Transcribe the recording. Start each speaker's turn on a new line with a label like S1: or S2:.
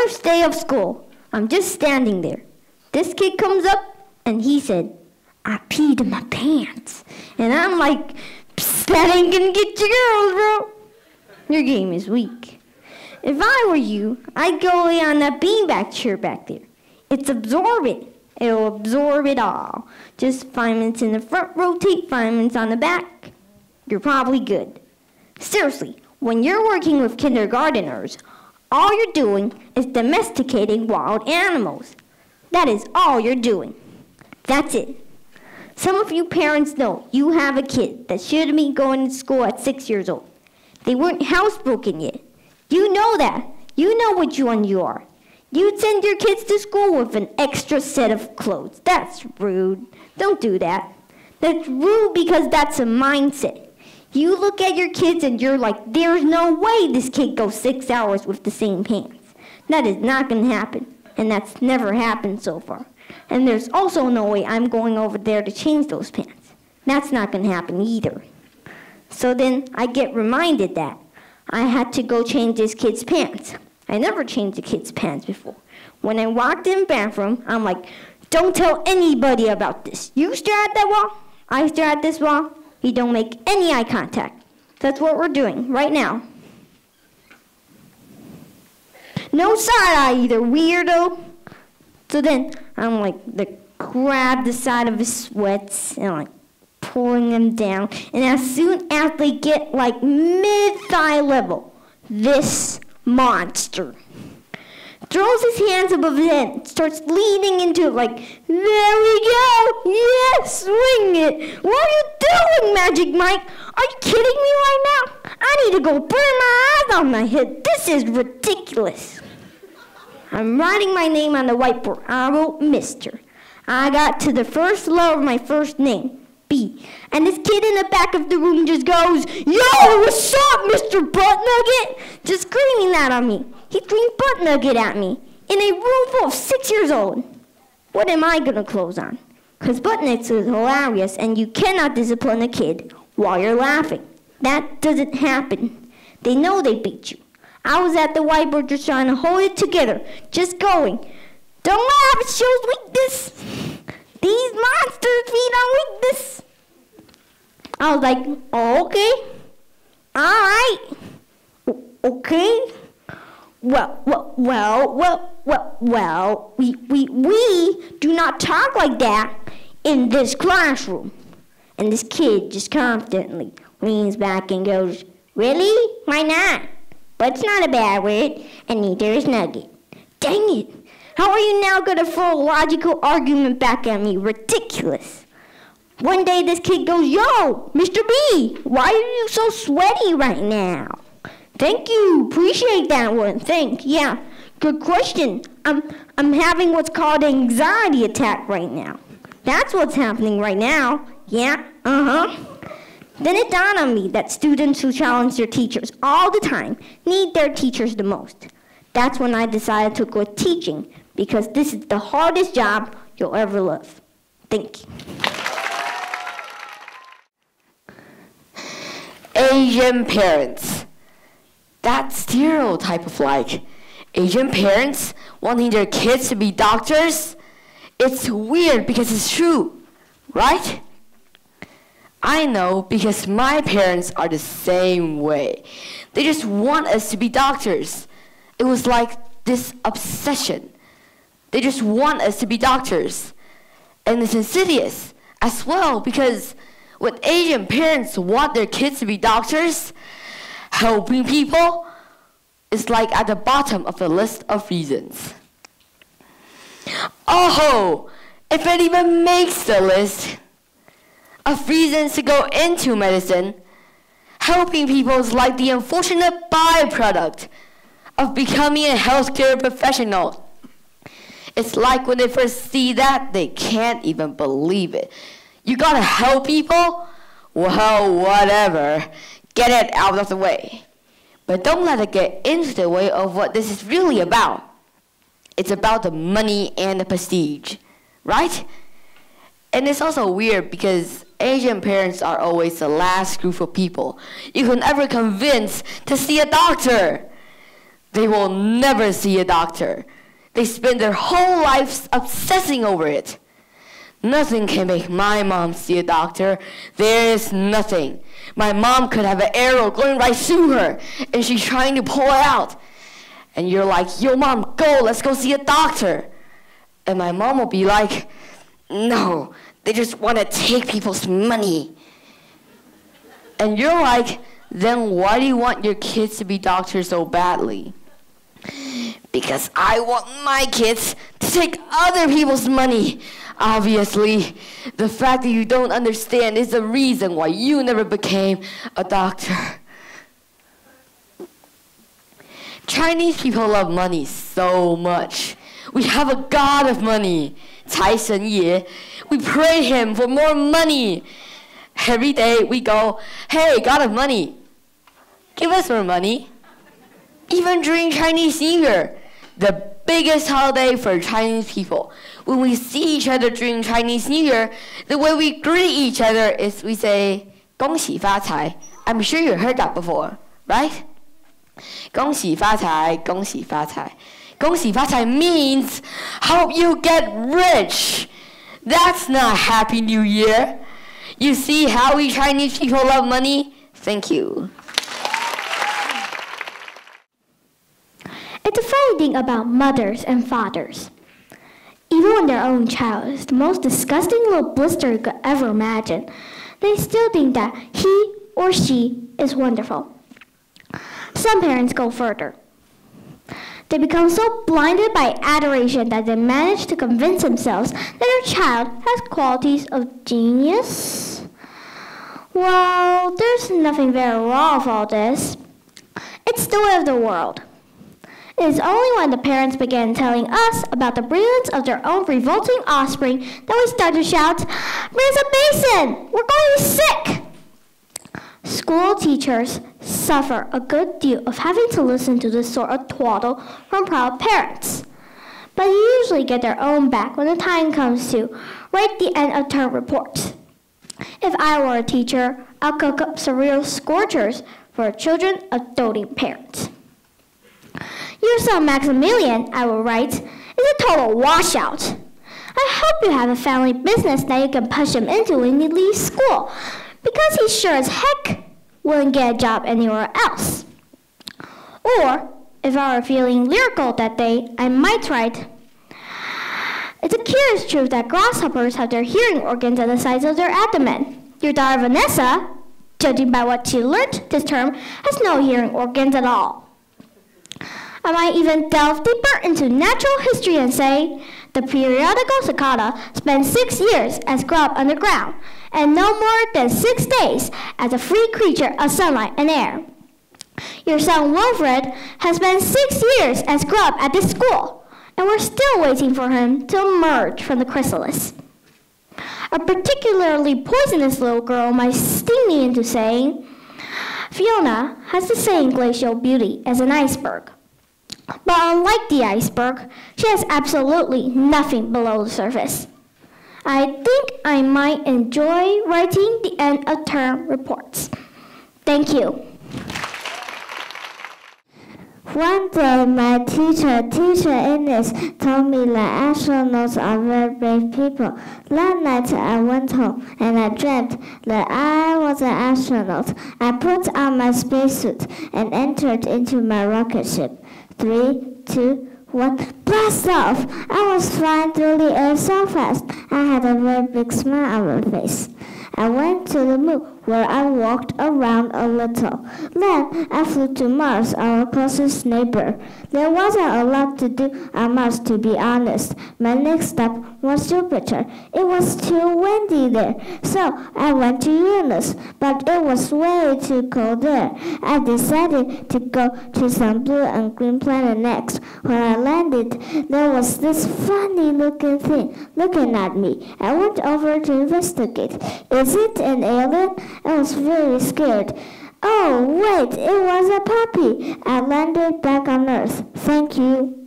S1: first day of school, I'm just standing there. This kid comes up and he said, I peed in my pants. And I'm like, that ain't gonna get you girls, bro. Your game is weak. If I were you, I'd go lay on that beanbag chair back there. It's absorbent. It'll absorb it all. Just 5 minutes in the front, rotate 5 minutes on the back. You're probably good. Seriously, when you're working with kindergarteners, all you're doing is domesticating wild animals. That is all you're doing. That's it. Some of you parents know you have a kid that should have been going to school at 6 years old. They weren't housebroken yet. You know that. You know which one you are. You'd send your kids to school with an extra set of clothes. That's rude. Don't do that. That's rude because that's a mindset. You look at your kids and you're like, there's no way this kid goes 6 hours with the same pants. That is not going to happen. And that's never happened so far. And there's also no way I'm going over there to change those pants. That's not going to happen either. So then I get reminded that I had to go change this kid's pants. I never changed a kid's pants before. When I walked in the bathroom, I'm like, don't tell anybody about this. You stare at that wall, I stare at this wall. We don't make any eye contact. That's what we're doing right now. No side-eye either, weirdo. So then I'm like, grab the side of his sweats and like pulling them down. And as soon as they get like mid-thigh level, this monster throws his hands above his head, starts leaning into it like, there we go, yes, swing it. What are you doing, Magic Mike? Are you kidding me right now? I need to go burn my eyes on my head. This is ridiculous. I'm writing my name on the whiteboard. I wrote Mr. I got to the first letter of my first name, B. And this kid in the back of the room just goes, yo, what's up, Mr. Butt Nugget? Just screaming that on me. He screamed Butt Nugget at me in a room full of 6 years old. What am I going to close on? Because Butt Nuggets is hilarious, and you cannot discipline a kid while you're laughing. That doesn't happen. They know they beat you. I was at the whiteboard just trying to hold it together, just going, don't laugh, it shows weakness. These monsters feed on weakness. I was like, oh, okay, all right, okay. Well, we do not talk like that in this classroom. And this kid just confidently leans back and goes, really? Why not? But it's not a bad word, and neither is nugget. Dang it. How are you now going to throw a logical argument back at me? Ridiculous. One day this kid goes, yo, Mr. B, why are you so sweaty right now? Thank you. Appreciate that one. Thanks. Yeah. Good question. I'm having what's called an anxiety attack right now. That's what's happening right now. Yeah. Then it dawned on me that students who challenge their teachers all the time need their teachers the most. That's when I decided to quit teaching, because this is the hardest job you'll ever love. Thank you.
S2: Asian parents. That stereotype of like Asian parents wanting their kids to be doctors, it's weird because it's true, right? I know because my parents are the same way. They just want us to be doctors. It was like this obsession. They just want us to be doctors. And it's insidious as well because when Asian parents want their kids to be doctors, helping people is like at the bottom of the list of reasons. Oh, if it even makes the list of reasons to go into medicine, helping people is like the unfortunate byproduct of becoming a healthcare professional. It's like when they first see that, they can't even believe it. You gotta help people? Well, whatever. Get it out of the way. But don't let it get into the way of what this is really about. It's about the money and the prestige, right? And it's also weird because Asian parents are always the last group of people you can ever convince to see a doctor. they will never see a doctor. They spend their whole lives obsessing over it. Nothing can make my mom see a doctor. There is nothing. My mom could have an arrow going right through her, and she's trying to pull it out. And you're like, yo, Mom, go, let's go see a doctor. And my mom will be like, no, they just want to take people's money. And you're like, then why do you want your kids to be doctors so badly? Because I want my kids to take other people's money. Obviously, the fact that you don't understand is the reason why you never became a doctor. Chinese people love money so much. We have a god of money, 财神爷. We pray him for more money. Every day we go, hey, god of money, give us more money. Even during Chinese New Year, the biggest holiday for Chinese people. When we see each other during Chinese New Year, the way we greet each other is we say, 恭喜发财. I'm sure you heard that before, right? 恭喜发财, 恭喜发财. 恭喜发财 means hope you get rich. That's not Happy New Year. You see how we Chinese people love money? Thank you.
S1: It's a funny thing about mothers and fathers. Even when their own child is the most disgusting little blister you could ever imagine, they still think that he or she is wonderful. Some parents go further. They become so blinded by adoration that they manage to convince themselves that their child has qualities of genius. Well, there's nothing very wrong with all this. It's the way of the world. It is only when the parents begin telling us about the brilliance of their own revolting offspring that we start to shout, "Bring us a basin! We're going to be sick!" School teachers suffer a good deal of having to listen to this sort of twaddle from proud parents. But they usually get their own back when the time comes to write the end of term reports. If I were a teacher, I'll cook up some real scorchers for children of doting parents. Your son Maximilian, I will write, is a total washout. I hope you have a family business that you can push him into when he leaves school, because he sure as heck wouldn't get a job anywhere else. Or, if I were feeling lyrical that day, I might write, it's a curious truth that grasshoppers have their hearing organs at the size of their abdomen. Your daughter Vanessa, judging by what she learned this term, has no hearing organs at all. I might even delve deeper into natural history and say, the periodical cicada spent 6 years as grub underground, and no more than 6 days as a free creature of sunlight and air. Your son Wilfred has spent 6 years as grub at this school, and we're still waiting for him to emerge from the chrysalis. A particularly poisonous little girl might sting me into saying, Fiona has the same glacial beauty as an iceberg. But unlike the iceberg, she has absolutely nothing below the surface. I think I might enjoy writing the end of term reports. Thank you.
S3: One day, my teacher English, told me that astronauts are very brave people. That night, I went home and I dreamt that I was an astronaut. I put on my spacesuit and entered into my rocket ship. 3, 2, 1, blast off! I was flying through the air so fast, I had a very big smile on my face. I went to the moon, where I walked around a little. Then I flew to Mars, our closest neighbor. There wasn't a lot to do on Mars, to be honest. My next stop was Jupiter. It was too windy there, so I went to Uranus, but it was way too cold there. I decided to go to some blue and green planet next. When I landed, there was this funny-looking thing looking at me. I went over to investigate. Is it an alien? I was very scared. Oh, wait, it was a puppy. I landed back on Earth. Thank you.